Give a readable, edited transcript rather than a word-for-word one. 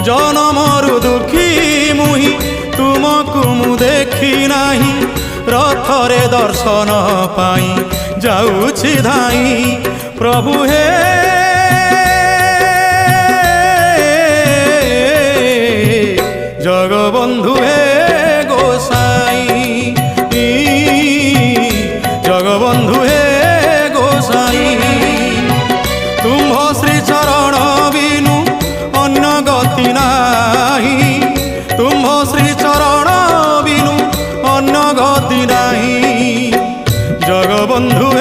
जनमरु दुखी मुहि तुमको मु देखी नाही रथरे दर्शन पाई जाऊछि धाई प्रभु हे जगबंधु हे गोसाई जगबंधु हे गोसाई तुम्ह श्री चरण बिनु अन्न गति नाही तुम्ह श्री चरण बिनु अन्न गति नाही जगबंधु